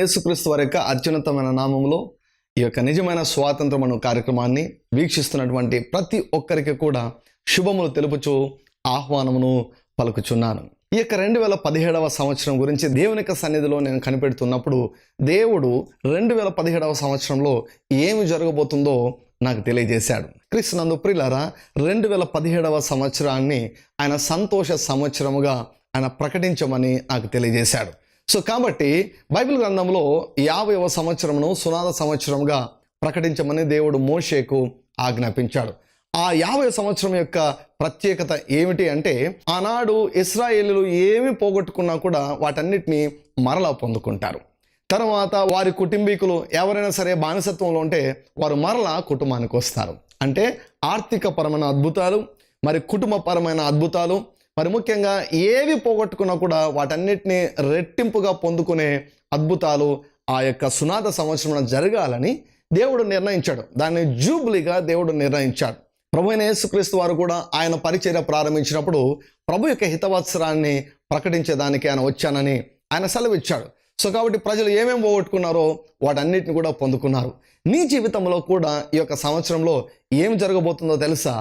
యేసుక్రీస్తు వారి యొక్క అత్యున్నతమైన నామములో ఈ యొక్క నిజమైన స్వాతంత్రం అనే కార్యక్రమాన్ని వీక్షిస్తున్నటువంటి ప్రతి ఒక్కరికి కూడా శుభములు తెలుపుచు ఆహ్వానమును పలుకుచున్నాను. ఈ యొక్క 2017వ సంవత్సరం గురించి దేవుని యొక్క సన్నిధిలో నేను కనిపెడుతున్నప్పుడు దేవుడు 2017వ సంవత్సరంలో ఏమి జరగబోతుందో నాకు తెలియజేశాడు. క్రీస్తునందు ప్రియులారా, 2017వ సంవత్సరాన్ని ఆయన సంతోష సంవత్సరముగా ఆయన ప్రకటించమని నాకు తెలియజేశాడు. కాబట్టి బైబిల్ గ్రంథంలో 50వ సంవత్సరమును సునాద సంవత్సరంగా ప్రకటించమని దేవుడు మోషేకు ఆజ్ఞాపించాడు. ఆ 50వ సంవత్సరం యొక్క ప్రత్యేకత ఏమిటి అంటే, ఆనాడు ఇశ్రాయేలీయులు ఏమి పోగొట్టుకున్నా కూడా వాటన్నిటిని మరలా పొందుకుంటారు. తర్వాత వారి కుటుంబీకులు ఎవరైనా సరే బానిసత్వంలో ఉంటే వారు మరలా కుటుంబానికి వస్తారు. అంటే ఆర్థికపరమైన అద్భుతాలు, మరి కుటుంబపరమైన అద్భుతాలు, మరి ముఖ్యంగా ఏవి పోగొట్టుకున్నా కూడా వాటన్నిటిని రెట్టింపుగా పొందుకునే అద్భుతాలు ఆ యొక్క సునాద సంవత్సరం జరగాలని దేవుడు నిర్ణయించాడు. దాన్ని జూబ్లీగా దేవుడు నిర్ణయించాడు. ప్రభు అయిన యేసుక్రీస్తు వారు కూడా ఆయన పరిచర్య ప్రారంభించినప్పుడు ప్రభు యొక్క హితవత్సరాన్ని ప్రకటించేదానికి ఆయన వచ్చానని ఆయన సెలవిచ్చాడు. కాబట్టి ప్రజలు ఏమేమి పోగొట్టుకున్నారో వాటన్నిటిని కూడా పొందుకున్నారు. నీ జీవితంలో కూడా ఈ యొక్క సంవత్సరంలో ఏం జరగబోతుందో తెలుసా?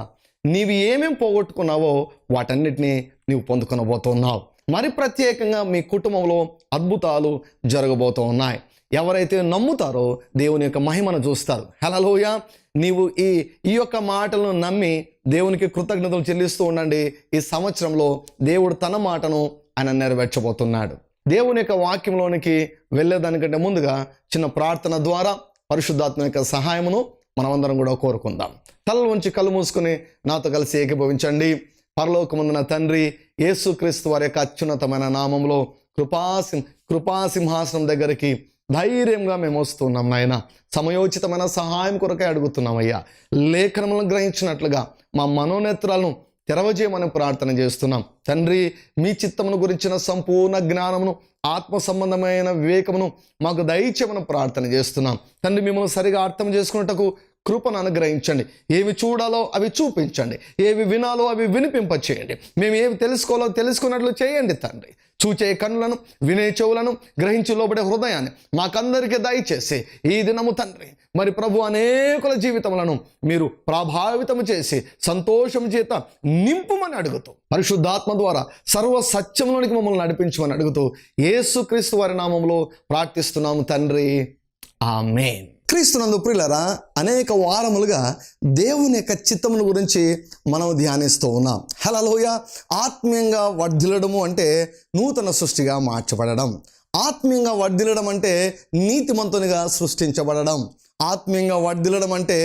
నీవు ఏమేం పోగొట్టుకున్నావో వాటన్నిటినీ నీవు పొందుకొనబోతున్నావు. మరి ప్రత్యేకంగా మీ కుటుంబంలో అద్భుతాలు జరగబోతూ ఉన్నాయి. ఎవరైతే నమ్ముతారో దేవుని యొక్క మహిమను చూస్తారు. హల్లెలూయా. నీవు ఈ యొక్క మాటలను నమ్మి దేవునికి కృతజ్ఞతలు చెల్లిస్తూ ఉండండి. ఈ సంవత్సరంలో దేవుడు తన మాటను ఆయన నెరవేర్చబోతున్నాడు. దేవుని యొక్క వాక్యంలోనికి వెళ్ళేదానికంటే ముందుగా చిన్న ప్రార్థన ద్వారా పరిశుద్ధాత్మ యొక్క సహాయమును మనమందరం కూడా కోరుకుందాం. తలలు వంచి కళ్ళు మూసుకుని నాతో కలిసి ఏకీభవించండి. పరలోకమందున తండ్రి, యేసుక్రీస్తు వారి యొక్క అత్యున్నతమైన నామంలో కృపాసింహాసనం దగ్గరికి ధైర్యంగా మేము వస్తున్నాం నాయన. సమయోచితమైన సహాయం కొరకై అడుగుతున్నామయ్యా. లేఖనములను గ్రహించినట్లుగా మా మనోనేత్రాలను తెరవజేయమని ప్రార్థన చేస్తున్నాం తండ్రి. మీ చిత్తమును గురించిన సంపూర్ణ జ్ఞానమును, ఆత్మ సంబంధమైన వివేకమును మాకు దయచేయమని ప్రార్థన చేస్తున్నాం తండ్రి. మిమ్మల్ని సరిగా అర్థం చేసుకున్నట్టుకు కృపను అనుగ్రహించండి. ఏవి చూడాలో అవి చూపించండి, ఏవి వినాలో అవి వినిపింపచేయండి. మేము ఏవి తెలుసుకోవాలో తెలుసుకున్నట్లు చేయండి తండ్రి. చూచే కన్నులను, వినే చెవులను, గ్రహించి లోబడే హృదయాన్ని మాకందరికీ దయచేసి ఈ దినము తండ్రి మరి ప్రభు అనేకుల జీవితములను మీరు ప్రభావితము చేసి సంతోషం చేత నింపుమని అడుగుతూ, పరిశుద్ధాత్మ ద్వారా సర్వ సత్యములోనికి మమ్మల్ని నడిపించమని అడుగుతూ యేసుక్రీస్తు వారి నామములో ప్రార్థిస్తున్నాము తండ్రి. ఆమేన్. క్రీస్తునందు ప్రియులారా, అనేక వారములుగా దేవుని యొక్క చిత్తముల గురించి మనం ధ్యానిస్తూ ఉన్నాం. హల్లెలూయా. ఆత్మీయంగా వర్ధిల్లడము అంటే నూతన సృష్టిగా మార్చబడడం. ఆత్మీయంగా వర్ధిల్లడం అంటే నీతిమంతునిగా సృష్టించబడడం. ఆత్మీయంగా వర్ధిల్లడం అంటే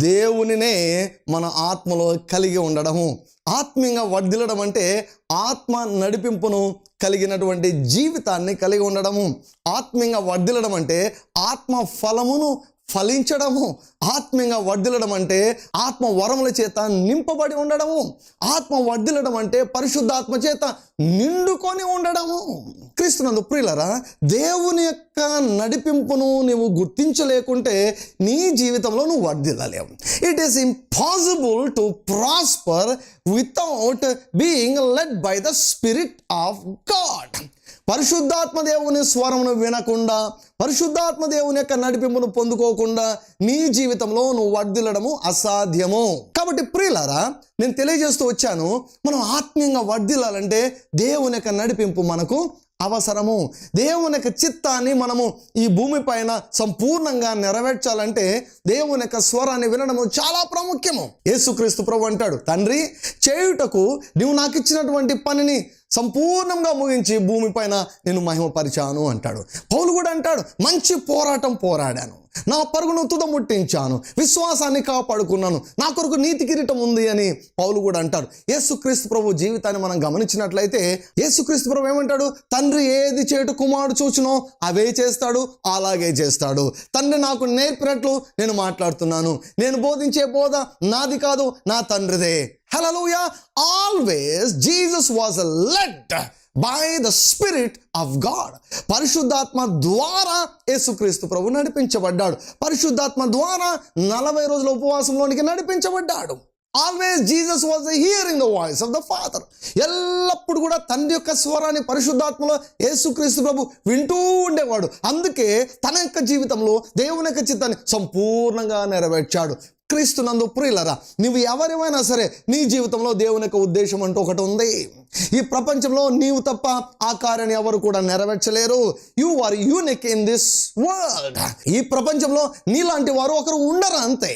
దేవునినే మన ఆత్మలో కలిగి ఉండడము. ఆత్మీయంగా వర్ధిల్లడం అంటే ఆత్మ నడిపింపును కలిగినటువంటి జీవితాన్ని కలిగి ఉండడము. ఆత్మీయంగా వర్ధిల్లడం అంటే ఆత్మ ఫలమును ఫలించడము. ఆత్మీయంగా వర్ధిల్లడం అంటే ఆత్మ వరముల చేత నింపబడి ఉండడము. ఆత్మ వర్ధిల్లడం అంటే పరిశుద్ధాత్మ చేత నిండుకొని ఉండడము. క్రీస్తునందు ప్రియులారా, దేవుని యొక్క నడిపింపును నువ్వు గుర్తించలేకుంటే నీ జీవితంలో నువ్వు వర్ధిల్లలేవు. It is impossible to prosper without being led by the Spirit of God. పరిశుద్ధాత్మ దేవుని స్వరమును వినకుండా, పరిశుద్ధాత్మ దేవుని యొక్క నడిపింపును పొందుకోకుండా నీ జీవితంలో నువ్వు వర్ధిల్లడము అసాధ్యము. కాబట్టి ప్రియులారా, నేను తెలియజేస్తూ వచ్చాను, మనం ఆత్మీయంగా వర్ధిల్లాలంటే దేవుని యొక్క నడిపింపు మనకు అవసరము. దేవుని యొక్క చిత్తాన్ని మనము ఈ భూమి పైన సంపూర్ణంగా నెరవేర్చాలంటే దేవుని యొక్క స్వరాన్ని వినడము చాలా ప్రాముఖ్యము. యేసుక్రీస్తు ప్రభు అంటాడు, తండ్రి చేయుటకు నువ్వు నాకు ఇచ్చినటువంటి పనిని సంపూర్ణంగా ముగించి భూమి పైన నేను మహిమపరిచాను అంటాడు. పౌలు కూడా అంటాడు, మంచి పోరాటం పోరాడాను, నా పరుగును తుదముట్టించాను, విశ్వాసాన్ని కాపాడుకున్నాను, నా కొరకు నీతి కిరీటం ఉంది అని పౌలు కూడా అంటాడు. యేసుక్రీస్తు ప్రభు జీవితాన్ని మనం గమనించినట్లయితే యేసుక్రీస్తు ప్రభు ఏమంటాడు? తండ్రి ఏది చేటు కుమారుడు చూచునో అవే చేస్తాడు, అలాగే చేస్తాడు. తండ్రి నాకు నేర్పినట్లు నేను మాట్లాడుతున్నాను, నేను బోధించే బోధ నాది కాదు, నా తండ్రిదే. హల్లెలూయా. Always Jesus was led by the Spirit of God. పరిశుద్ధాత్మ ద్వారా యేసుక్రీస్తు ప్రభు నడిపించబడ్డాడు. పరిశుద్ధాత్మ ద్వారా 40 రోజుల ఉపవాసంలోనికి నడిపించబడ్డాడు. Always Jesus was hearing the voice of the Father. ఎల్లప్పుడు కూడా తండ్రి యొక్క స్వరాన్ని పరిశుద్ధాత్మలో యేసుక్రీస్తు ప్రభు వింటూ ఉండేవాడు. అందుకే తన యొక్క జీవితంలో దేవుని యొక్క చిత్తాన్ని సంపూర్ణంగా నెరవేర్చాడు. క్రీస్తునందు ప్రియులరా, నువ్వు ఎవరివైనా సరే నీ జీవితంలో దేవుని యొక్క ఉద్దేశం అంటూ ఒకటి ఉంది. ఈ ప్రపంచంలో నీవు తప్ప ఆ కార్యాన్ని ఎవరు కూడా నెరవేర్చలేరు. You are unique in this world. ఈ ప్రపంచంలో నీలాంటి వారు ఒకరు ఉండరు, అంతే.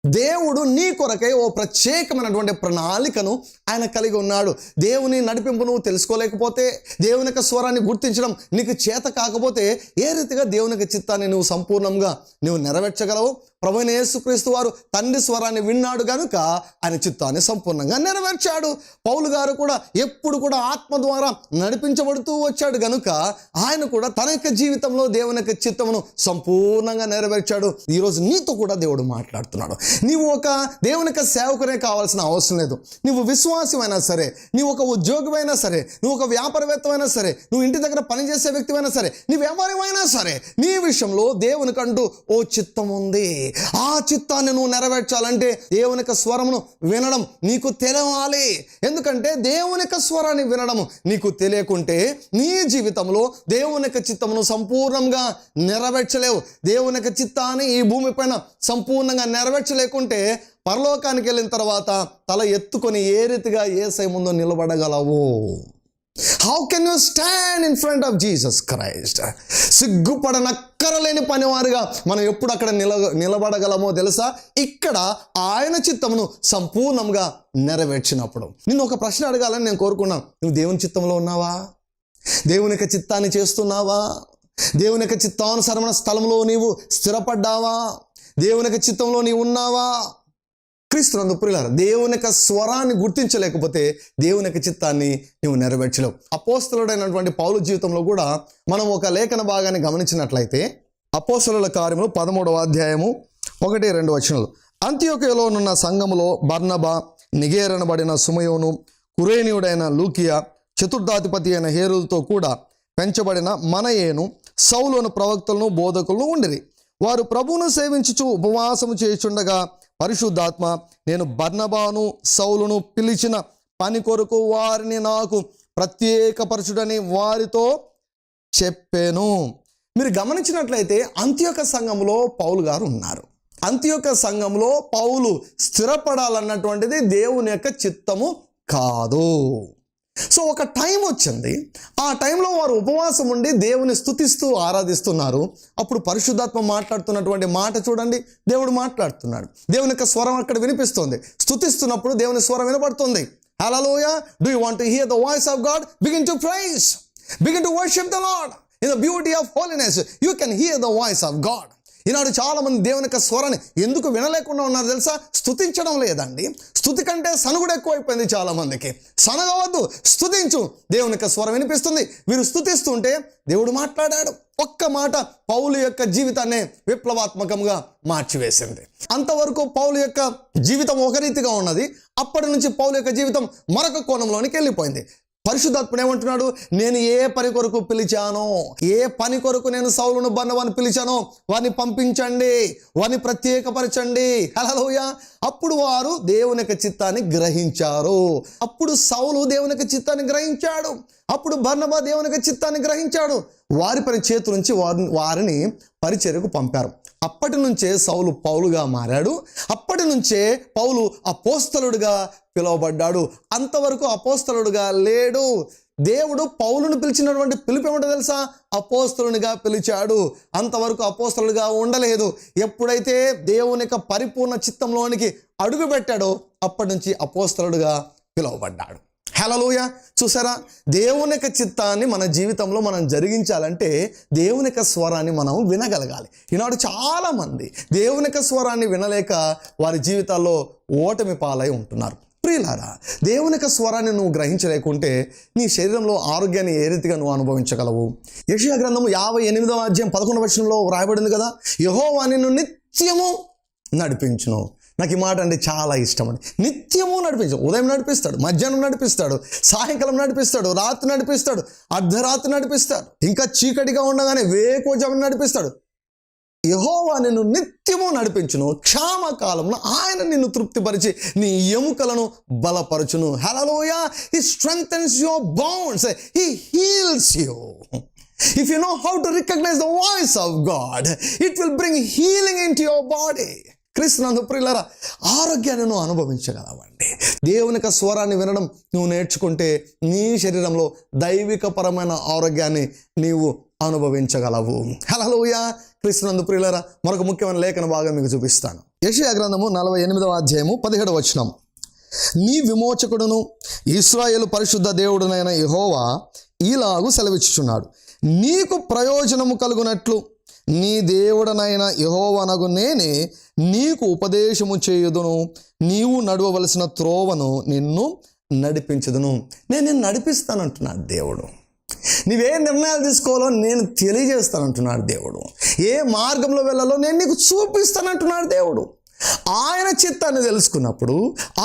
దేవుడు నీ కొరకై ఓ ప్రత్యేకమైనటువంటి ప్రణాళికను ఆయన కలిగి ఉన్నాడు. దేవుని నడిపింపు నువ్వు తెలుసుకోలేకపోతే, దేవుని యొక్క స్వరాన్ని గుర్తించడం నీకు చేత కాకపోతే, ఏ రీతిగా దేవుని యొక్క చిత్తాన్ని నువ్వు సంపూర్ణంగా నువ్వు నెరవేర్చగలవు? ప్రభువైన యేసుక్రీస్తు వారు తండ్రి స్వరాన్ని విన్నాడు కనుక ఆయన చిత్తాన్ని సంపూర్ణంగా నెరవేర్చాడు. పౌలు గారు కూడా ఎప్పుడు కూడా ఆత్మ ద్వారా నడిపించబడుతూ వచ్చాడు కనుక ఆయన కూడా తన యొక్క జీవితంలో దేవుని యొక్క చిత్తమును సంపూర్ణంగా నెరవేర్చాడు. ఈరోజు నీతో కూడా దేవుడు మాట్లాడుతున్నాడు. నీవు ఒక దేవుని యొక్క సేవకునే కావాల్సిన అవసరం లేదు. నువ్వు విశ్వాసమైనా సరే, నువ్వు ఒక ఉద్యోగమైనా సరే, నువ్వు ఒక వ్యాపారవేత్తమైనా సరే, నువ్వు ఇంటి దగ్గర పనిచేసే వ్యక్తివైనా సరే, నువ్వెవరివైనా సరే, నీ విషయంలో దేవునికంటూ ఓ చిత్తం ఉంది. ఆ చిత్తాన్ని నువ్వు నెరవేర్చాలంటే దేవుని యొక్క స్వరమును వినడం నీకు తెలియాలి. ఎందుకంటే దేవుని యొక్క స్వరాన్ని వినడం నీకు తెలియకుంటే నీ జీవితంలో దేవుని యొక్క చిత్తమును సంపూర్ణంగా నెరవేర్చలేవు. దేవుని యొక్క చిత్తాన్ని ఈ భూమిపైన సంపూర్ణంగా నెరవేర్చలేకుంటే పరలోకానికి వెళ్ళిన తర్వాత తల ఎత్తుకొని ఏ రీతిగా యేసయ్య ముందు నిలబడగలవు? How can you stand in front of Jesus Christ? సిగ్గుపడనక్కరలేని పనివారుగా మనం ఎప్పుడు అక్కడ నిలబడగలమో తెలుసా? ఇక్కడ ఆయన చిత్తమును సంపూర్ణంగా నెరవేర్చినప్పుడు. నిన్ను ఒక ప్రశ్న అడగాలని నేను కోరుకున్నాను. నువ్వు దేవుని చిత్తంలో ఉన్నావా? దేవుని యొక్క చిత్తాన్ని చేస్తున్నావా? దేవుని యొక్క చిత్తానుసరమైన స్థలంలో నీవు స్థిరపడ్డావా? దేవుని యొక్క చిత్తంలో నీవు ఉన్నావా? క్రీస్తునందు ప్రియులారా, దేవుని యొక్క స్వరాన్ని గుర్తించలేకపోతే దేవుని యొక్క చిత్తాన్ని నువ్వు నెరవేర్చలేవు. అపోస్తలుడైనటువంటి పౌలు జీవితంలో కూడా మనం ఒక లేఖన భాగాన్ని గమనించినట్లయితే అపోస్తలుల కార్యములు 13వ అధ్యాయము 1-2 వచనాలు. అంతియోక్యలోనున్న సంఘములో బర్నబా, నిగేరనబడిన సుమయోను, కురేనీయుడైన లూకియా, చతుర్థాధిపతి అయిన హేరోదుతో కూడా పెంచబడిన మనయేను, సౌలును ప్రవక్తలను బోధకులను ఉండిరి. వారు ప్రభువును సేవించుచు ఉపవాసము చేయుచుండగా పరిశుద్ధాత్మ, నేను బర్నబాను సౌలును పిలిచిన పని కొరకు వారిని నాకు ప్రత్యేకపరచుడని వారితో చెప్పాను. మీరు గమనించినట్లయితే అంత్యోక సంఘంలో పౌలు గారు ఉన్నారు. అంత్యోక సంఘంలో పౌలు స్థిరపడాలన్నటువంటిది దేవుని యొక్క చిత్తము కాదు. సో ఒక టైం వచ్చింది. ఆ టైంలో వారు ఉపవాసం ఉండి దేవుని స్తుతిస్తూ ఆరాధిస్తున్నారు. అప్పుడు పరిశుద్ధాత్మ మాట్లాడుతున్నటువంటి మాట చూడండి. దేవుడు మాట్లాడుతున్నాడు. దేవుని యొక్క స్వరం అక్కడ వినిపిస్తుంది. స్తుతిస్తున్నప్పుడు దేవుని స్వరం వినపడుతుంది. హల్లెలూయా. Do you want to hear the voice of God? Begin to praise, begin to worship the Lord in the beauty of holiness. You can hear the voice of God. ఈనాడు చాలామంది దేవుని యొక్క స్వరాన్ని ఎందుకు వినలేకుండా ఉన్నారు తెలుసా? స్తుతించడం లేదండి. స్తుతి కంటే సనుగుడు ఎక్కువైపోయింది చాలామందికి. సనగవద్దు, స్తుతించు. దేవుని యొక్క స్వరం వినిపిస్తుంది. వీరు స్తుతిస్తుంటే దేవుడు మాట్లాడాడు. ఒక్క మాట పౌలు యొక్క జీవితాన్ని విప్లవాత్మకంగా మార్చివేసింది. అంతవరకు పౌలు యొక్క జీవితం ఒక రీతిగా ఉన్నది. అప్పటి నుంచి పౌలు యొక్క జీవితం మరొక కోణంలోనికి వెళ్ళిపోయింది. పరిశుద్ధాత్ముడు ఏమంటున్నాడు? నేను ఏ పని కొరకు పిలిచానో, ఏ పని కొరకు నేను సౌలును బర్నబాను పిలిచానో వారిని పంపించండి, వారిని ప్రత్యేకపరచండి. హల్లెలూయా. అప్పుడు వారు దేవుని యొక్క చిత్తాన్ని గ్రహించారు. అప్పుడు సౌలు దేవుని యొక్క చిత్తాన్ని గ్రహించాడు. అప్పుడు బర్నబా దేవుని యొక్క చిత్తాన్ని గ్రహించాడు. వారి పని చేతి నుంచి వారిని పరిచర్యకు పంపారు. అప్పటి నుంచే సౌలు పౌలుగా మారాడు. అప్పటి నుంచే పౌలు అపోస్తలుడిగా పిలువబడ్డాడు. అంతవరకు అపోస్తలుడిగా లేడు. దేవుడు పౌలును పిలిచినటువంటి పిలుపు ఏమిటో తెలుసా? అపోస్తలునిగా పిలిచాడు. అంతవరకు అపోస్తలుడిగా ఉండలేదు. ఎప్పుడైతే దేవుని యొక్క పరిపూర్ణ చిత్తంలోనికి అడుగు పెట్టాడో అప్పటి నుంచి అపోస్తలుడిగా పిలువబడ్డాడు. హల్లెలూయా. చూసారా? దేవుని యొక్క చిత్తాన్ని మన జీవితంలో మనం జరిగించాలంటే దేవుని యొక్క స్వరాన్ని మనం వినగలగాలి. ఈనాడు చాలామంది దేవుని యొక్క స్వరాన్ని వినలేక వారి జీవితాల్లో ఓటమి పాలై ఉంటున్నారు. ప్రియులారా, దేవుని యొక్క స్వరాన్ని నువ్వు గ్రహించలేకుంటే నీ శరీరంలో ఆరోగ్యాన్ని ఏ రీతిగా నువ్వు అనుభవించగలవు? యెషయా గ్రంథము 58వ అధ్యాయం 11వ వచనంలో రాయబడింది కదా, యెహోవా నిన్ను నిత్యము నడిపించును. నాకు ఈ మాట అంటే చాలా ఇష్టం అండి. నిత్యము నడిపించాడు. ఉదయం నడిపిస్తాడు, మధ్యాహ్నం నడిపిస్తాడు, సాయంకాలం నడిపిస్తాడు, రాత్రి నడిపిస్తాడు, అర్ధరాత్రి నడిపిస్తాడు, ఇంకా చీకటిగా ఉండగానే వేకువజామున నడిపిస్తాడు. యెహోవా నిన్ను నిత్యము నడిపించును, క్షామకాలంలో ఆయన నిన్ను తృప్తిపరిచి నీ ఎముకలను బలపరచును. హల్లెలూయా. He strengthens your bones. He heals you. If you know how to recognize the voice of God, it will bring healing into your body. క్రీస్తునందు ప్రియులారా, ఆరోగ్యాన్ని నువ్వు అనుభవించగలవండి. దేవుని యొక్క స్వరాన్ని వినడం నువ్వు నేర్చుకుంటే నీ శరీరంలో దైవికపరమైన ఆరోగ్యాన్ని నీవు అనుభవించగలవు. హల్లెలూయా. క్రీస్తునందు ప్రియులారా, మరొక ముఖ్యమైన లేఖన భాగం మీకు చూపిస్తాను. యెషయా గ్రంథము 48వ అధ్యాయము 17వ వచనం. నీ విమోచకుడును ఇశ్రాయేలు పరిశుద్ధ దేవుడునైన యెహోవా ఈలాగు సెలవిచ్చుచున్నాడు, నీకు ప్రయోజనము కలుగునట్లు నీ దేవుడనైన యెహోవానగు నేనే నీకు ఉపదేశము చేయుదును, నీవు నడవవలసిన త్రోవను నిన్ను నడిపించుదును. నేను నిన్ను నడిపిస్తానంటున్నాడు దేవుడు. నీవే నిర్ణయాలు తీసుకోవాలో నేను తెలియజేస్తానంటున్నాడు దేవుడు. ఏ మార్గంలో వెళ్ళాలో నేను నీకు చూపిస్తానంటున్నాడు దేవుడు. ఆయన చిత్తాన్ని తెలుసుకున్నప్పుడు,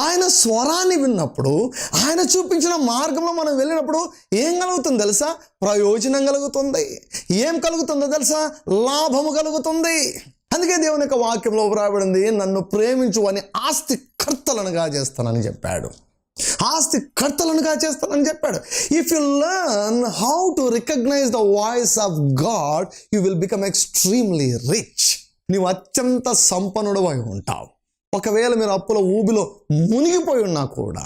ఆయన స్వరాన్ని విన్నప్పుడు, ఆయన చూపించిన మార్గంలో మనం వెళ్ళినప్పుడు ఏం కలుగుతుంది తెలుసా? ప్రయోజనం కలుగుతుంది. ఏం కలుగుతుందో తెలుసా? లాభము కలుగుతుంది. అందుకే దేవుని యొక్క వాక్యంలో వ్రాయబడింది, నన్ను ప్రేమించు అని ఆస్తి కర్తలనుగా చేస్తానని చెప్పాడు. ఆస్తి కర్తలనుగా చేస్తానని చెప్పాడు. If you learn how to recognise the voice of God, you will become extremely rich. నీవు అత్యంత సంపన్నుడు అయి ఉంటావు. ఒకవేళ మీరు అప్పుల ఊబిలో మునిగిపోయి ఉన్నా కూడా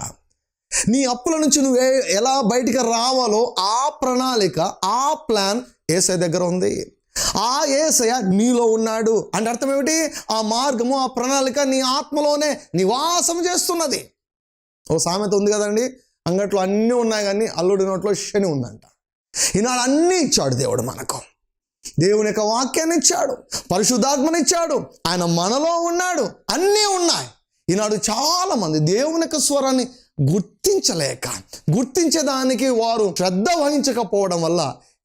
నీ అప్పుల నుంచి నువ్వు ఎలా బయటికి రావాలో ఆ ప్రణాళిక, ఆ ప్లాన్ యేసయ్య దగ్గర ఉంది. ఆ యేసయ్య నీలో ఉన్నాడు అంటే అర్థం ఏమిటి? ఆ మార్గము, ఆ ప్రణాళిక నీ ఆత్మలోనే నివాసం చేస్తున్నది. ఓ సామెత ఉంది కదండి, అంగట్లో అన్నీ ఉన్నాయి కానీ అల్లుడి నోట్లో శని ఉందంట. ఈనాడు అన్నీ ఇచ్చాడు దేవుడు మనకు. దేవుని యొక్క వాక్యాన్ని ఇచ్చాడు, పరిశుద్ధాత్మనిచ్చాడు, ఆయన మనలో ఉన్నాడు, అన్నీ ఉన్నాయి. ఈనాడు చాలామంది దేవుని యొక్క స్వరాన్ని గుర్తించేదానికి వారు శ్రద్ధ వహించకపోవడం వల్ల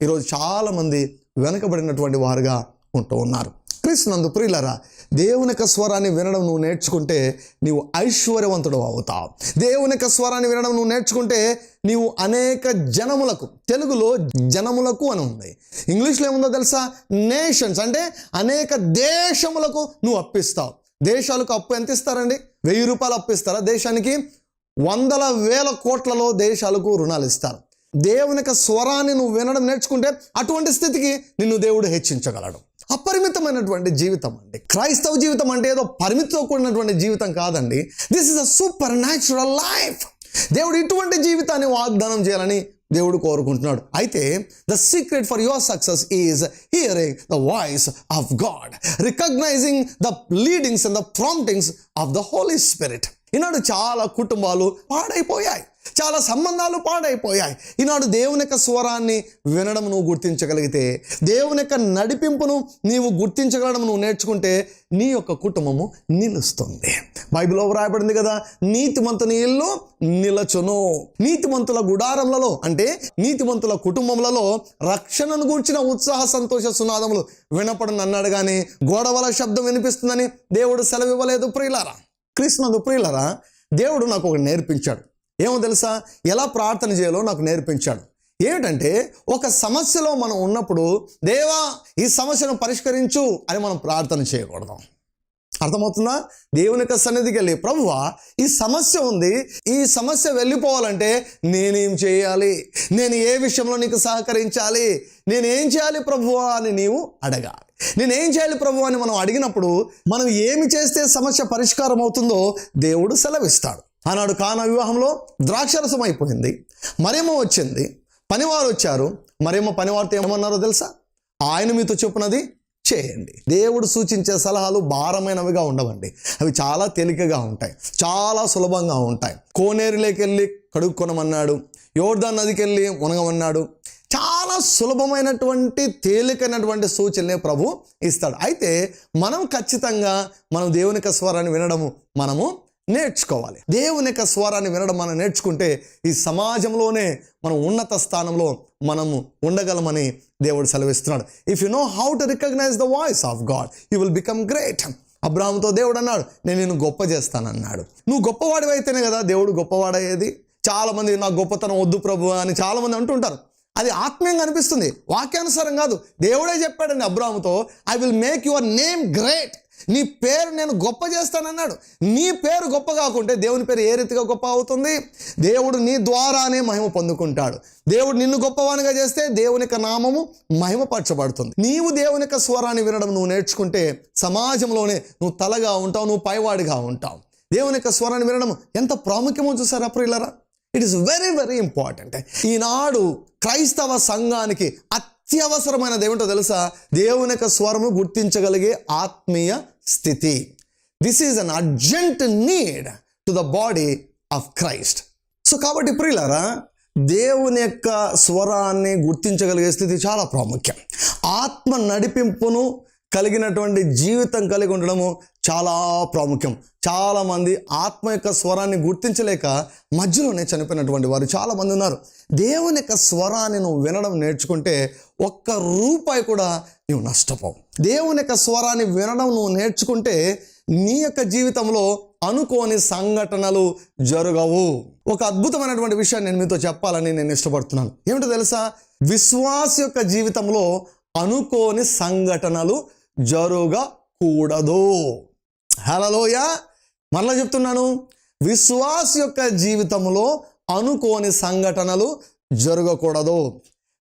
ఈరోజు చాలామంది వెనకబడినటువంటి వారుగా ఉంటూ ఉన్నారు. క్రీస్తునందు ప్రియులారా, దేవుని యొక్క స్వరాన్ని వినడం నువ్వు నేర్చుకుంటే నీవు ఐశ్వర్యవంతుడు అవుతావు. దేవుని యొక్క స్వరాన్ని వినడం నువ్వు నేర్చుకుంటే నీవు అనేక జనములకు, తెలుగులో జనములకు అని ఉంది, ఇంగ్లీష్లో ఏముందో తెలుసా? నేషన్స్, అంటే అనేక దేశములకు నువ్వు అప్పిస్తావు. దేశాలకు అప్పు ఎంత ఇస్తారండి? 1000 రూపాయలు అప్పు ఇస్తారా దేశానికి? 100,000 కోట్లలో దేశాలకు రుణాలు ఇస్తారు. దేవుని యొక్క స్వరాన్ని నువ్వు వినడం నేర్చుకుంటే అటువంటి స్థితికి నిన్ను దేవుడు హెచ్చించగలడు. అపరిమితమైనటువంటి జీవితం అండి. క్రైస్తవ జీవితం అంటే ఏదో పరిమితితో కూడినటువంటి జీవితం కాదండి. This is a supernatural life. దేవుడు ఇటువంటి జీవితాన్ని వాగ్దానం చేయాలని దేవుడు కోరుకుంటున్నాడు. అయితే the secret for your success is hearing the voice of God, recognising the leadings and the promptings of the Holy Spirit. ఈనాడు చాలా కుటుంబాలు పాడైపోయాయి, చాలా సంబంధాలు పాడైపోయాయి. ఈనాడు దేవుని యొక్క స్వరాన్ని వినడం నువ్వు గుర్తించగలిగితే, దేవుని యొక్క నడిపింపును నీవు గుర్తించగలడం నువ్వు నేర్చుకుంటే నీ యొక్క కుటుంబము నిలుస్తుంది. బైబిల్లో వ్రాయబడింది కదా, నీతిమంతుని ఇల్లు నిలచును. నీతిమంతుల గుడారములలో అంటే నీతిమంతుల కుటుంబములలో రక్షణను గూర్చిన ఉత్సాహ సంతోష సునాదములు వినపడని అన్నాడు కానీ గోడవల శబ్దం వినిపిస్తుందని దేవుడు సెలవివ్వలేదు. ప్రియులారా, క్రీస్తునందు ప్రియులారా, దేవుడు నాకు ఒకటి నేర్పించాడు. ఏమో తెలుసా? ఎలా ప్రార్థన చేయాలో నాకు నేర్పించాడు. ఏమిటంటే, ఒక సమస్యలో మనం ఉన్నప్పుడు దేవా ఈ సమస్యను పరిష్కరించు అని మనం ప్రార్థన చేయకూడదు. అర్థమవుతుందా? దేవుని యొక్క సన్నిధికి వెళ్ళి, ప్రభువా ఈ సమస్య ఉంది, ఈ సమస్య వెళ్ళిపోవాలంటే నేనేం చేయాలి, నేను ఏ విషయంలో నీకు సహకరించాలి, నేనేం చేయాలి ప్రభువా అని నీవు అడగాలి. నేనేం చేయాలి ప్రభువా అని మనం అడిగినప్పుడు మనం ఏమి చేస్తే సమస్య పరిష్కారం అవుతుందో దేవుడు సెలవిస్తాడు. ఆనాడు కానా వివాహంలో ద్రాక్షరసం అయిపోయింది, మరేమో వచ్చింది, పనివారు వచ్చారు. మరేమో పనివారితో ఏమన్నారో తెలుసా? ఆయన మీతో చెప్పునది చేయండి. దేవుడు సూచించే సలహాలు భారమైనవిగా ఉండవండి. అవి చాలా తేలికగా ఉంటాయి, చాలా సులభంగా ఉంటాయి. కోనేరులోకి వెళ్ళి కడుక్కొనమన్నాడు, యోర్దాన్ నదికి వెళ్ళి మునగమన్నాడు. చాలా సులభమైనటువంటి తేలికైనటువంటి సూచనలే ప్రభు ఇస్తాడు. అయితే మనం ఖచ్చితంగా మనం దేవుని యొక్క స్వరాన్ని వినడము మనము నేర్చుకోవాలి. దేవుని యొక్క స్వరాన్ని వినడం మనం నేర్చుకుంటే ఈ సమాజంలోనే మనం ఉన్నత స్థానంలో మనము ఉండగలమని దేవుడు సెలవిస్తున్నాడు. If you know how to recognise the voice of God, you will become great. అబ్రాహాముతో దేవుడు అన్నాడు, నేను నిన్ను గొప్ప చేస్తానన్నాడు. నువ్వు గొప్పవాడివి అయితేనే కదా దేవుడు గొప్పవాడయ్యేది. చాలామంది నాకు గొప్పతనం వద్దు ప్రభు అని చాలామంది అంటుంటారు. అది ఆత్మీయంగా అనిపిస్తుంది, వాక్యానుసారం కాదు. దేవుడే చెప్పాడండి అబ్రాహాముతో, I will make your name great, నీ పేరు నేను గొప్ప చేస్తానన్నాడు. నీ పేరు గొప్ప కాకుంటే దేవుని పేరు ఏ రీతిగా గొప్ప అవుతుంది? దేవుడు నీ ద్వారానే మహిమ పొందుకుంటాడు. దేవుడు నిన్ను గొప్పవానిగా చేస్తే దేవుని యొక్క నామము మహిమపరచబడుతుంది. నీవు దేవుని యొక్క స్వరాన్ని వినడం నువ్వు నేర్చుకుంటే సమాజంలోనే నువ్వు తలగా ఉంటావు, నువ్వు పైవాడిగా ఉంటావు. దేవుని యొక్క స్వరాన్ని వినడం ఎంత ప్రాముఖ్యమో చూసారా ప్రియులారా? It is very very important. ఈనాడు క్రైస్తవ సంఘానికి అత్యవసరమైనది ఏమిటో తెలుసా? దేవుని యొక్క స్వరము గుర్తించగలిగే ఆత్మీయ స్థితి. This is an urgent need to the body of Christ. So కాబట్టి ప్రియులారా, దేవుని యొక్క స్వరాన్ని గుర్తించగలిగే స్థితి చాలా ప్రాముఖ్యం. ఆత్మ నడిపింపును కలిగినటువంటి జీవితం కలిగి ఉండడము చాలా ప్రాముఖ్యం. చాలామంది ఆత్మ యొక్క స్వరాన్ని గుర్తించలేక మధ్యలోనే చనిపోయినటువంటి వారు చాలామంది ఉన్నారు. దేవుని యొక్క స్వరాన్ని నువ్వు వినడం నేర్చుకుంటే ఒక్క రూపాయి కూడా నువ్వు నష్టపోవు. దేవుని యొక్క స్వరాన్ని వినడం నువ్వు నేర్చుకుంటే నీ యొక్క జీవితంలో అనుకోని సంఘటనలు జరగవు. ఒక అద్భుతమైనటువంటి విషయాన్ని నేను మీతో చెప్పాలని నేను ఇష్టపడుతున్నాను. ఏమిటో తెలుసా? విశ్వాస యొక్క జీవితంలో అనుకోని సంఘటనలు జరగకూడదు. హల్లెలూయా. మరలా చెప్తున్నాను, విశ్వాస యొక్క జీవితంలో అనుకోని సంఘటనలు జరగకూడదు.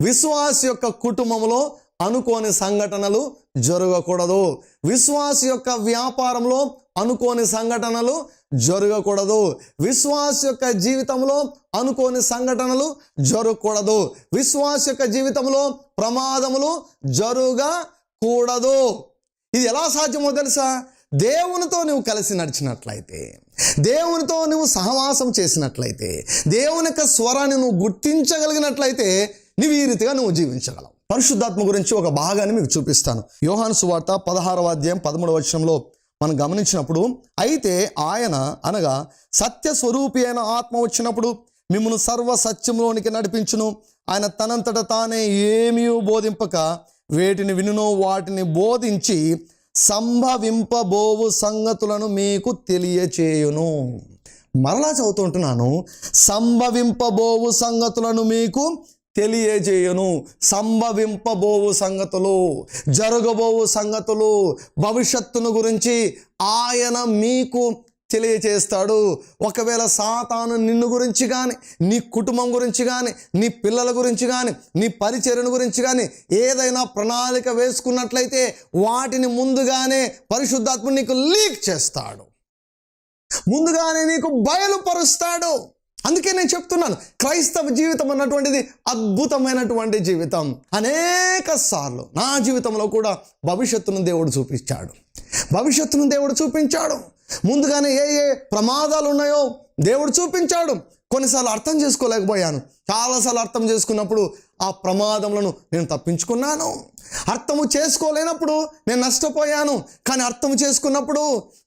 విశ్వాస యొక్క కుటుంబంలో అనుకోని సంఘటనలు జరగకూడదు. విశ్వాస యొక్క వ్యాపారంలో అనుకోని సంఘటనలు జరగకూడదు. విశ్వాస యొక్క జీవితంలో అనుకోని సంఘటనలు జరగకూడదు. విశ్వాస యొక్క జీవితంలో ప్రమాదములు జరగకూడదు. ఇది ఎలా సాధ్యమో తెలుసా? దేవునితో నువ్వు కలిసి నడిచినట్లయితే, దేవునితో నువ్వు సహవాసం చేసినట్లయితే, దేవుని యొక్క స్వరాన్ని నువ్వు గుర్తించగలిగినట్లయితే నువ్వు ఈ రీతిగా నువ్వు జీవించగలవు. పరిశుద్ధాత్మ గురించి ఒక భాగాన్ని మీకు చూపిస్తాను. యోహాను సువార్త 16వ అధ్యాయం 13వ వచనంలో మనం గమనించినప్పుడు, అయితే ఆయన అనగా సత్య స్వరూపి అయిన ఆత్మ వచ్చినప్పుడు మిమ్మల్ని సర్వ సత్యంలోనికి నడిపించును. ఆయన తనంతట తానే ఏమీ బోధింపక వేటిని వినునో వాటిని బోధించి సంభవింపబోవు సంగతులను మీకు తెలియచేయును. మరలా చదువుతుంటున్నాను, సంభవింపబోవు సంగతులను మీకు తెలియజేయును. సంభవింపబోవు సంగతులు, జరగబోవు సంగతులు, భవిష్యత్తును గురించి ఆయన మీకు తెలియచేస్తాడు. ఒకవేళ సాతాను నిన్ను గురించి కానీ, నీ కుటుంబం గురించి కానీ, నీ పిల్లల గురించి కానీ, నీ పరిచర్యను గురించి కానీ ఏదైనా ప్రణాళిక వేసుకున్నట్లయితే వాటిని ముందుగానే పరిశుద్ధాత్ముడు నీకు లీక్ చేస్తాడు, ముందుగానే నీకు బయలుపరుస్తాడు. అందుకే నేను చెప్తున్నాను, క్రైస్తవ జీవితం అన్నటువంటిది అద్భుతమైనటువంటి జీవితం. అనేక సార్లు నా జీవితంలో కూడా భవిష్యత్తును దేవుడు చూపించాడు. ముందుగానే ఏ ఏ ప్రమాదాలు ఉన్నాయో దేవుడు చూపించాడు. కొన్నిసార్లు అర్థం చేసుకోలేకపోయాను. చాలాసార్లు అర్థం చేసుకున్నప్పుడు ఆ ప్రమాదములను నేను తప్పించుకున్నాను. అర్థము చేసుకోలేనప్పుడు నేను నష్టపోయాను. కానీ అర్థం చేసుకున్నప్పుడు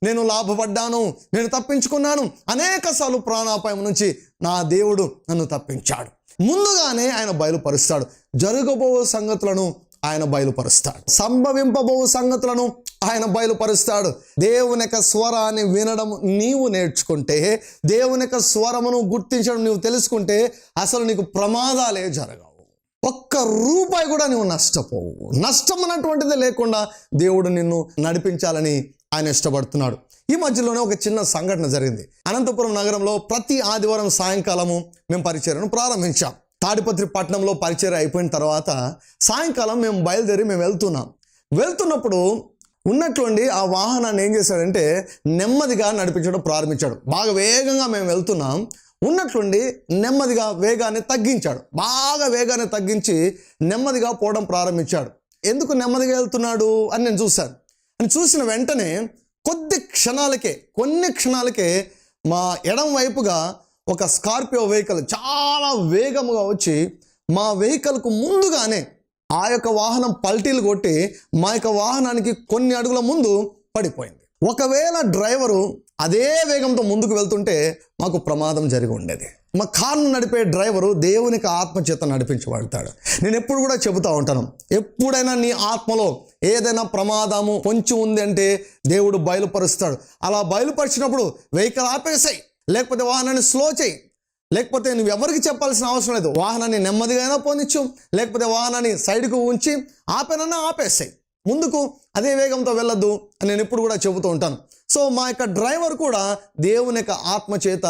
నేను లాభపడ్డాను, నేను తప్పించుకున్నాను. అనేక సార్లు ప్రాణాపాయం నుంచి నా దేవుడు నన్ను తప్పించాడు. ముందుగానే ఆయన బయలుపరుస్తాడు. జరగబో సంగతులను ఆయన బయలుపరుస్తాడు. సంభవింపబో సంగతులను ఆయన బయలుపరుస్తాడు. దేవుని యొక్క స్వరాన్ని వినడం నీవు నేర్చుకుంటే, దేవుని యొక్క స్వరమును గుర్తించడం నీవు తెలుసుకుంటే అసలు నీకు ప్రమాదాలే జరగవు. ఒక్క రూపాయి కూడా నువ్వు నష్టపోవు. నష్టం అన్నటువంటిది లేకుండా దేవుడు నిన్ను నడిపించాలని ఆయన ఇష్టపడుతున్నాడు. ఈ మధ్యలోనే ఒక చిన్న సంఘటన జరిగింది. అనంతపురం నగరంలో ప్రతి ఆదివారం సాయంకాలము మేము పరిచర్యను ప్రారంభించాం. తాడిపత్రి పట్టణంలో పరిచర్య అయిపోయిన తర్వాత సాయంకాలం మేము బయలుదేరి వెళ్తున్నప్పుడు ఉన్నట్లుండి ఆ వాహనాన్ని ఏం చేశాడంటే నెమ్మదిగా నడిపించడం ప్రారంభించాడు. బాగా వేగంగా మేము వెళ్తున్నాం, ఉన్నట్లుండి నెమ్మదిగా వేగాన్ని తగ్గించాడు. బాగా వేగాన్ని తగ్గించి నెమ్మదిగా పోవడం ప్రారంభించాడు. ఎందుకు నెమ్మదిగా వెళ్తున్నాడు అని నేను చూశాను. చూసిన వెంటనే కొన్ని క్షణాలకే మా ఎడం వైపుగా ఒక స్కార్పియో వెహికల్ చాలా వేగముగా వచ్చి మా వెహికల్కు ముందుగానే ఆ యొక్క వాహనం పల్టీలు కొట్టి మా యొక్క వాహనానికి కొన్ని అడుగుల ముందు పడిపోయింది. ఒకవేళ డ్రైవరు అదే వేగంతో ముందుకు వెళ్తుంటే మాకు ప్రమాదం జరిగి ఉండేది. మా కారును నడిపే డ్రైవరు దేవునికి ఆత్మచేత నడిపించబడతాడు. నేను ఎప్పుడు కూడా చెబుతూ ఉంటాను, ఎప్పుడైనా నీ ఆత్మలో ఏదైనా ప్రమాదము పొంచి ఉంది అంటే దేవుడు బయలుపరుస్తాడు. అలా బయలుపరిచినప్పుడు వెహికల్ ఆపేసాయి, లేకపోతే వాహనాన్ని స్లో చేయి, లేకపోతే నువ్వు ఎవరికి చెప్పాల్సిన అవసరం లేదు. వాహనాన్ని నెమ్మదిగా అయినా పోనిచ్చు, లేకపోతే వాహనాన్ని సైడ్కు ఉంచి ఆపేనన్నా ఆపేసాయి, ముందుకు అదే వేగంతో వెళ్ళొద్దు అని నేను ఇప్పుడు కూడా చెబుతూ ఉంటాను. సో మా యొక్క డ్రైవర్ కూడా దేవుని యొక్క ఆత్మ చేత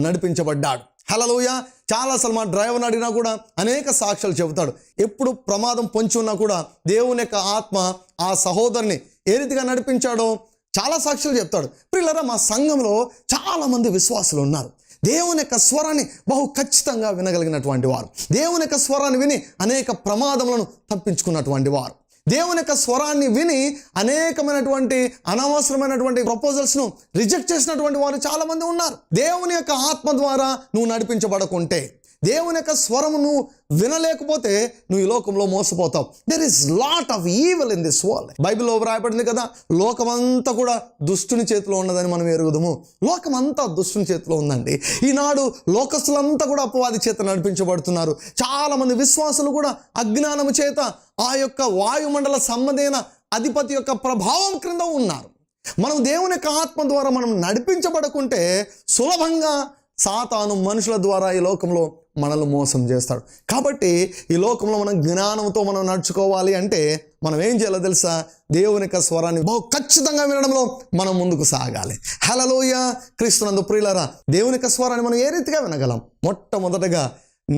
నడిపించబడ్డాడు. హల్లెలూయా. చాలాసార్లు మా డ్రైవర్ని అడిగినా కూడా అనేక సాక్ష్యాలు చెబుతాడు. ఎప్పుడు ప్రమాదం పొంచి ఉన్నా కూడా దేవుని యొక్క ఆత్మ ఆ సహోదరుని ఏ రీతిగా నడిపించాడో చాలా సాక్ష్యాలు చెప్తాడు. ప్రియులారా, మా సంఘంలో చాలామంది విశ్వాసులు ఉన్నారు. దేవుని యొక్క స్వరాన్ని బహు ఖచ్చితంగా వినగలిగినటువంటి వారు, దేవుని యొక్క స్వరాన్ని విని అనేక ప్రమాదములను తప్పించుకున్నటువంటి వారు, దేవుని యొక్క స్వరాన్ని విని అనేకమైనటువంటి అనవసరమైనటువంటి ప్రపోజల్స్ను రిజెక్ట్ చేసినటువంటి వారు చాలామంది ఉన్నారు. దేవుని యొక్క ఆత్మ ద్వారా నువ్వు నడిపించబడకుంటే, దేవుని యొక్క స్వరము నువ్వు వినలేకపోతే నువ్వు ఈ లోకంలో మోసపోతావు. There is lot of evil in this world. బైబిల్లో రాయబడింది కదా, లోకమంతా కూడా దుష్టుని చేతిలో ఉన్నదని మనం ఎరుగుదాము. లోకమంతా దుష్టుని చేతిలో ఉందండి. ఈనాడు లోకస్తులంతా కూడా అపవాది చేత నడిపించబడుతున్నారు. చాలామంది విశ్వాసులు కూడా అజ్ఞానము చేత ఆ యొక్క వాయుమండల సంబంధమైన అధిపతి యొక్క ప్రభావం క్రింద ఉన్నారు. మనం దేవుని యొక్క ఆత్మ ద్వారా మనం నడిపించబడకుంటే సులభంగా సాతాను మనుషుల ద్వారా ఈ లోకంలో మనల్ని మోసం చేస్తాడు. కాబట్టి ఈ లోకంలో మనం జ్ఞానంతో మనం నడుచుకోవాలి అంటే మనం ఏం చేయాలో తెలుసా? దేవుని యొక్క స్వరాన్ని బహు ఖచ్చితంగా వినడంలో మనం ముందుకు సాగాలి. హల్లెలూయా. క్రీస్తునందు ప్రియులారా, దేవుని యొక్క స్వరాన్ని మనం ఏ రీతిగా వినగలం? మొట్టమొదటగా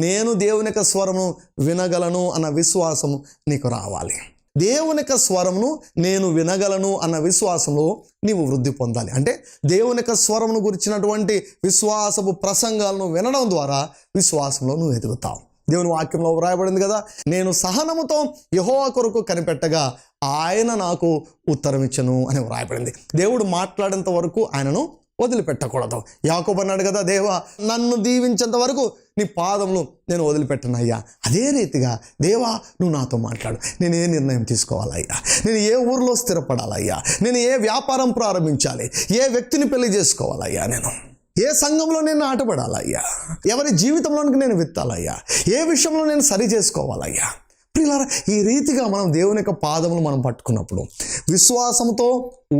నేను దేవుని యొక్క స్వరము వినగలను అన్న విశ్వాసము నీకు రావాలి. దేవుని యొక్క స్వరమును నేను వినగలను అన్న విశ్వాసంలో నీవు వృద్ధి పొందాలి. అంటే దేవుని యొక్క స్వరమును గురించినటువంటి విశ్వాసపు ప్రసంగాలను వినడం ద్వారా విశ్వాసంలో నువ్వు ఎదుగుతావు. దేవుని వాక్యంలో వ్రాయబడింది కదా, నేను సహనముతో యెహోవా కొరకు కనిపెట్టగా ఆయన నాకు ఉత్తరం ఇచ్చెను అని వ్రాయబడింది. దేవుడు మాట్లాడేంత వరకు ఆయనను వదిలిపెట్టకూడదు. యాకోబు అన్నాడు కదా, దేవా నన్ను దీవించేంత వరకు నీ పాదములు నేను వదిలిపెట్టనయ్యా. అదే రీతిగా దేవా నువ్వు నాతో మాట్లాడు. నేను ఏ నిర్ణయం తీసుకోవాలయ్యా, నేను ఏ ఊరిలో స్థిరపడాలయ్యా, నేను ఏ వ్యాపారం ప్రారంభించాలి, ఏ వ్యక్తిని పెళ్లి చేసుకోవాలయ్యా, నేను ఏ సంఘంలో నేను నాటపడాలయ్యా, ఎవరి జీవితంలోనికి నేను విత్తాలయ్యా, ఏ విషయంలో నేను సరి చేసుకోవాలయ్యా. ప్రియులారా, ఈ రీతిగా మనం దేవుని యొక్క పాదములు మనం పట్టుకున్నప్పుడు, విశ్వాసంతో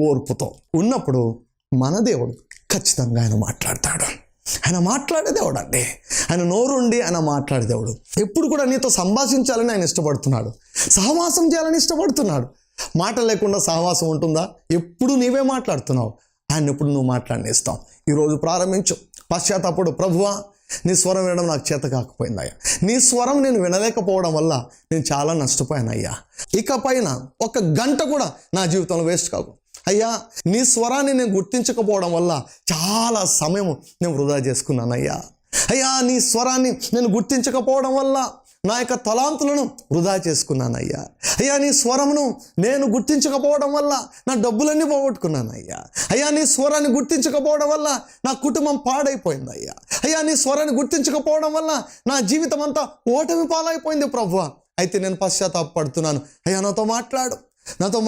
ఓర్పుతో ఉన్నప్పుడు మన దేవుడు ఖచ్చితంగా ఆయన మాట్లాడతాడు. ఆయన మాట్లాడే దేవుడు అండి. ఆయన నోరుండి ఆయన మాట్లాడే దేవుడు. ఎప్పుడు కూడా నీతో సంభాషించాలని ఆయన ఇష్టపడుతున్నాడు, సహవాసం చేయాలని ఇష్టపడుతున్నాడు. మాట లేకుండా సహవాసం ఉంటుందా? ఎప్పుడు నీవే మాట్లాడుతున్నావు, ఆయన ఎప్పుడు నువ్వు మాట్లాడనిస్తావు. ఈరోజు ప్రారంభించు. పశ్చాత్తాపడు, ప్రభువా నీ స్వరం వినడం నాకు చేత కాకపోయిందయ్యా, నీ స్వరం నేను వినలేకపోవడం వల్ల నేను చాలా నష్టపోయానయ్యా. ఇకపైన ఒక గంట కూడా నా జీవితంలో వేస్ట్ కాకు అయ్యా. నీ స్వరాన్ని నేను గుర్తించకపోవడం వల్ల చాలా సమయం నేను వృధా చేసుకున్నానయ్యా. అయ్యా, నీ స్వరాన్ని నేను గుర్తించకపోవడం వల్ల నా యొక్క తలాంతులను వృధా చేసుకున్నానయ్యా. అయ్యా, నీ స్వరమును నేను గుర్తించకపోవడం వల్ల నా డబ్బులన్నీ పోగొట్టుకున్నానయ్యా. అయ్యా, నీ స్వరాన్ని గుర్తించకపోవడం వల్ల నా కుటుంబం పాడైపోయిందయ్యా. అయ్యా, నీ స్వరాన్ని గుర్తించకపోవడం వల్ల నా జీవితం అంతా ఓటమి పాలైపోయింది ప్రభువా. అయితే నేను పశ్చాత్తాపడుతున్నాను. అయ్యా, నాతో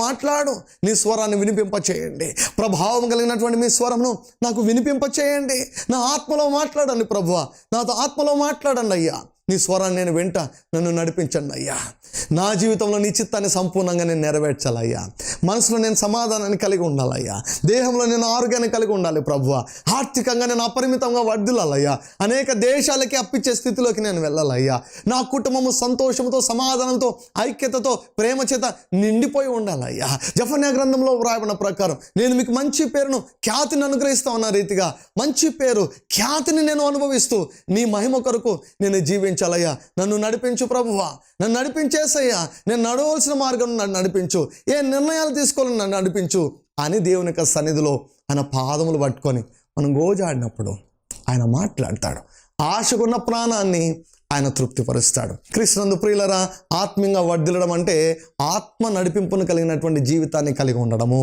మాట్లాడు, నీ స్వరాన్ని వినిపింపచేయండి. ప్రభావం కలిగినటువంటి మీ స్వరమును నాకు వినిపింపచేయండి. నా ఆత్మలో మాట్లాడండి ప్రభువా, నాతో ఆత్మలో మాట్లాడండి అయ్యా. నీ స్వరాన్ని నేను వింటా, నన్ను నడిపించండి అయ్యా. నా జీవితంలో నీ చిత్తాన్ని సంపూర్ణంగా నేను నెరవేర్చాలయ్యా. మనసులో నేను సమాధానాన్ని కలిగి ఉండాలయ్యా. దేహంలో నేను ఆరోగ్యాన్ని కలిగి ఉండాలి ప్రభువా. ఆర్థికంగా నేను అపరిమితంగా వర్ధిల్లాలయ్యా. అనేక దేశాలకి అప్పిచ్చే స్థితిలోకి నేను వెళ్ళాలయ్యా. నా కుటుంబము సంతోషంతో, సమాధానంతో, ఐక్యతతో, ప్రేమ చేత నిండిపోయి ఉండాలయ్యా. జెఫన్యా గ్రంథంలో వ్రాయబడిన ప్రకారం నేను మీకు మంచి పేరును, ఖ్యాతిని అనుగ్రహిస్తా ఉన్న రీతిగా మంచి పేరు, ఖ్యాతిని నేను అనుభవిస్తూ నీ మహిమ కొరకు నేను జీవించాలయ్యా. నన్ను నడిపించు ప్రభువా, నన్ను నడిపించేసయ్యా. నేను నడవలసిన మార్గం నన్ను నడిపించు, ఏ నిర్ణయాలు తీసుకోవాలని నన్ను నడిపించు అని దేవుని యొక్క సన్నిధిలో ఆయన పాదములు పట్టుకొని మనం గోజాడినప్పుడు ఆయన మాట్లాడతాడు. ఆశకున్న ప్రాణాన్ని ఆయన తృప్తిపరుస్తాడు. క్రీస్తునందు ప్రియులరా, ఆత్మీయంగా వర్ధిల్లడం అంటే ఆత్మ నడిపింపును కలిగినటువంటి జీవితాన్ని కలిగి ఉండడము.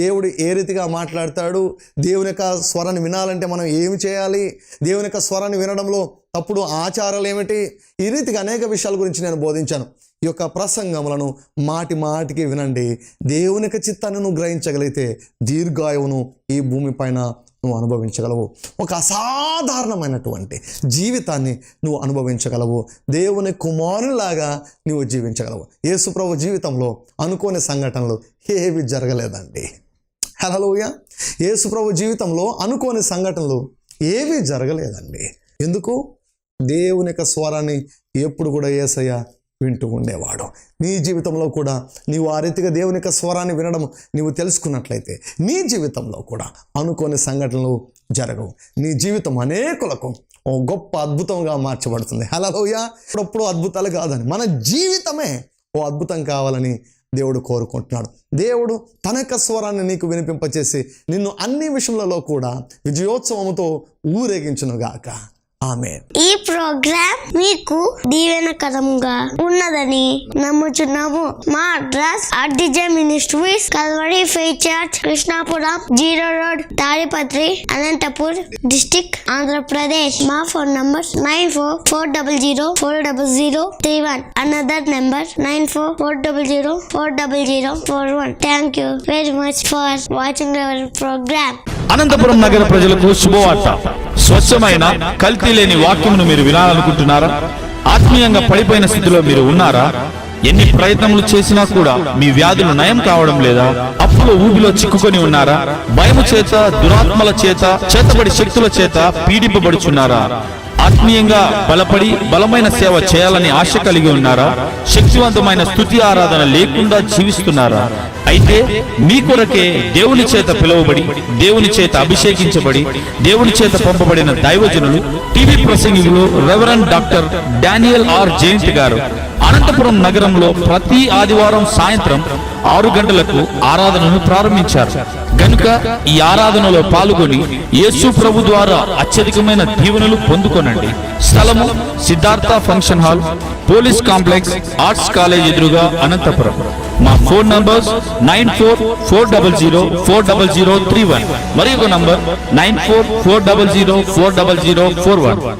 దేవుడు ఏ రీతిగా మాట్లాడతాడు, దేవుని యొక్క స్వరాన్ని వినాలంటే మనం ఏమి చేయాలి, దేవుని యొక్క స్వరాన్ని వినడంలో తప్పుడు ఆచారాలు ఏమిటి, ఈ రీతిగా అనేక విషయాల గురించి నేను బోధించాను. ఈ యొక్క ప్రసంగములను మాటికి వినండి. దేవుని యొక్క చిత్తాన్ని నువ్వు గ్రహించగలిగితే దీర్ఘాయువును ఈ భూమిపైన నువ్వు అనుభవించగలవు. ఒక అసాధారణమైనటువంటి జీవితాన్ని నువ్వు అనుభవించగలవు. దేవుని కుమారునిలాగా నువ్వు జీవించగలవు. యేసు ప్రభు జీవితంలో అనుకోని సంఘటనలు ఏవి జరగలేదండి. హల్లెలూయా. యేసు ప్రభు జీవితంలో అనుకోని సంఘటనలు ఏవి జరగలేదండి. ఎందుకు? దేవుని యొక్క స్వరాన్ని ఎప్పుడు కూడా యేసయ్య వింటూ ఉండేవాడు. నీ జీవితంలో కూడా నీవు ఆ రీతిగా దేవుని యొక్క స్వరాన్ని వినడం నీవు తెలుసుకున్నట్లయితే నీ జీవితంలో కూడా అనుకోని సంఘటనలు జరగవు. నీ జీవితం అనేకులకు ఓ గొప్ప అద్భుతంగా మార్చబడుతుంది. హల్లెలూయా. అప్పుడప్పుడు అద్భుతాలు కాదని మన జీవితమే ఓ అద్భుతం కావాలని దేవుడు కోరుకుంటున్నాడు. దేవుడు తన యొక్క స్వరాన్ని నీకు వినిపింపచేసి నిన్ను అన్ని విషయములలో కూడా విజయోత్సవముతో ఊరేగించునుగాక. ఆమేన్. ఈ ప్రోగ్రామ్ మీకు దీవెనకరంగా ఉన్నదని నమ్ముచున్నాము. మా address RDJ Ministries, Calvary Faith Church, Krishnapuram, 0 road, Tadipatri, Anantapur district, Andhra Pradesh. మా phone number 9440040031. Another number 9440040041. Thank you very much for watching our programme. Anantapuram నగర ప్రజలకు శుభవార్త. స్వచ్ఛమైన కల్తీ లేని వాక్యమును మీరు వినాలనుకుంటున్నారా? ఆత్మీయంగా పడిపోయిన స్థితిలో మీరు ఉన్నారా? ఎన్ని ప్రయత్నములు చేసినా కూడా మీ వ్యాధులు నయం కావడం లేదా? అప్పుల ఊబిలో చిక్కుకొని ఉన్నారా? భయము చేత, దురాత్మల చేత, చేతబడి శక్తుల చేత పీడింపబడుచున్నారా? ఆత్మీయంగా బలపడి బలమైన సేవ చేయాలని ఆశ కలిగి ఉన్నారా? శక్తివంతమైన స్తుతి ఆరాధన లేకుండా జీవిస్తున్నారా? అయితే మీ కొరకే దేవుని చేత పిలువబడి, దేవుని చేత అభిషేకించబడి, దేవుని చేత పంపబడిన దైవజనులు, టీవీ ప్రసంగికులు reverend doctor Daniel R Jayanth garu Anantapuram నగరంలో ప్రతి ఆదివారం సాయంత్రం 6 గంటలకు ఆరాధనను ప్రారంభించారు. గనుక ఈ ఆరాధనలో పాల్గొని యేసు ప్రభు ద్వారా అత్యధికమైన దీవెనలు పొందుకొనండి. స్థలము Siddhartha function hall, police complex, arts college ఎదురుగా, అనంతపురం. మా ఫోన్ నంబర్స్ 9440040031 మరియు నంబర్ 9440040041.